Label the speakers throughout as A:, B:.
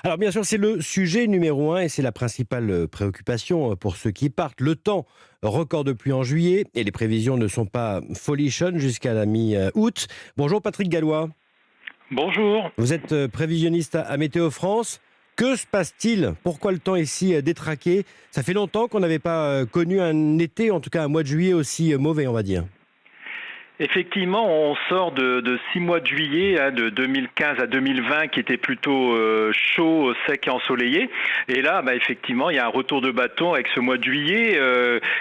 A: Alors bien sûr, c'est le sujet numéro un et c'est la principale préoccupation pour ceux qui partent. Le temps, record de pluie en juillet et les prévisions ne sont pas folichonnes jusqu'à la mi-août. Bonjour Patrick Gallois,
B: Bonjour.
A: vous êtes prévisionniste à Météo France. Que se passe-t-il? Pourquoi le temps est si détraqué? Ça fait longtemps qu'on n'avait pas connu un été, en tout cas un mois de juillet aussi mauvais, on va dire.
B: Effectivement, on sort de 6 mois de juillet, de 2015 à 2020, qui était plutôt chaud, sec et ensoleillé. Et là, effectivement, il y a un retour de bâton avec ce mois de juillet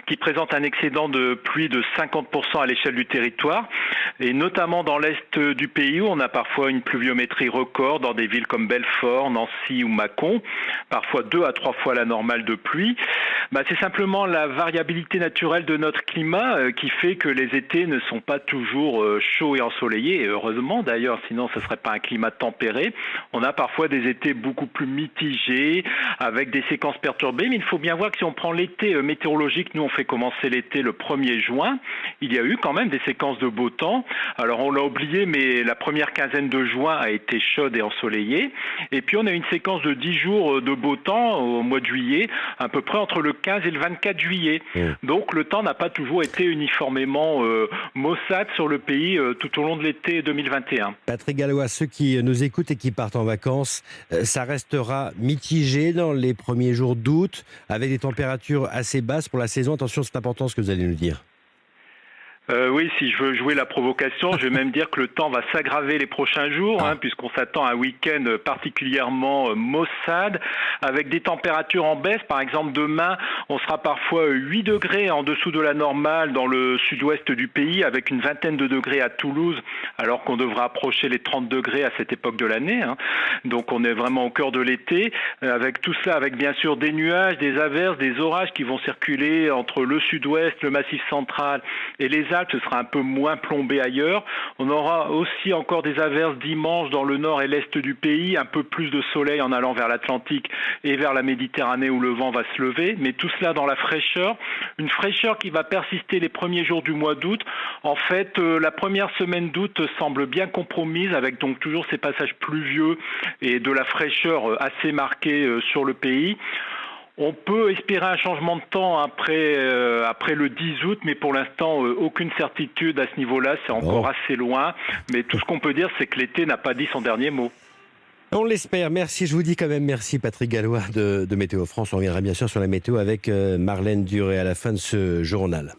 B: qui présente un excédent de pluie de 50% à l'échelle du territoire, et notamment dans l'est du pays où on a parfois une pluviométrie record dans des villes comme Belfort, Nancy ou Mâcon, parfois 2 à 3 fois la normale de pluie. C'est simplement la variabilité naturelle de notre climat qui fait que les étés ne sont pas toujours chauds et ensoleillés, et heureusement d'ailleurs, sinon ce ne serait pas un climat tempéré. On a parfois des étés beaucoup plus mitigés, avec des séquences perturbées, mais il faut bien voir que si on prend l'été météorologique, nous on fait commencer l'été le 1er juin, il y a eu quand même des séquences de beau temps. Alors on l'a oublié, mais la première quinzaine de juin a été chaude et ensoleillée, et puis on a une séquence de 10 jours de beau temps au mois de juillet, à peu près entre le 15 et le 24 juillet. Donc le temps n'a pas toujours été uniformément maussade sur le pays tout au long de l'été 2021.
A: Patrick Gallois, ceux qui nous écoutent et qui partent en vacances, ça restera mitigé dans les premiers jours d'août, avec des températures assez basses pour la saison. Attention, c'est important ce que vous allez nous dire.
B: Oui, si je veux jouer la provocation, je vais même dire que le temps va s'aggraver les prochains jours, puisqu'on s'attend à un week-end particulièrement maussade, avec des températures en baisse. Par exemple, demain, on sera parfois 8 degrés en dessous de la normale dans le sud-ouest du pays, avec une vingtaine de degrés à Toulouse, alors qu'on devra approcher les 30 degrés à cette époque de l'année. Donc on est vraiment au cœur de l'été, avec tout cela, avec bien sûr des nuages, des averses, des orages qui vont circuler entre le sud-ouest, le massif central et les Alpes. Ce sera un peu moins plombé ailleurs. On aura aussi encore des averses dimanche dans le nord et l'est du pays, un peu plus de soleil en allant vers l'Atlantique et vers la Méditerranée où le vent va se lever, mais tout cela dans la fraîcheur, une fraîcheur qui va persister les premiers jours du mois d'août. En fait, la première semaine d'août semble bien compromise, avec donc toujours ces passages pluvieux et de la fraîcheur assez marquée sur le pays. On peut espérer un changement de temps après le 10 août, mais pour l'instant, aucune certitude à ce niveau-là, c'est encore
A: Bon,
B: assez loin. Mais tout ce qu'on peut dire, c'est que l'été n'a pas dit son dernier mot.
A: on l'espère. Merci, je vous dis quand même merci Patrick Gallois de Météo France. On reviendra bien sûr sur la météo avec Marlène Duré à la fin de ce journal.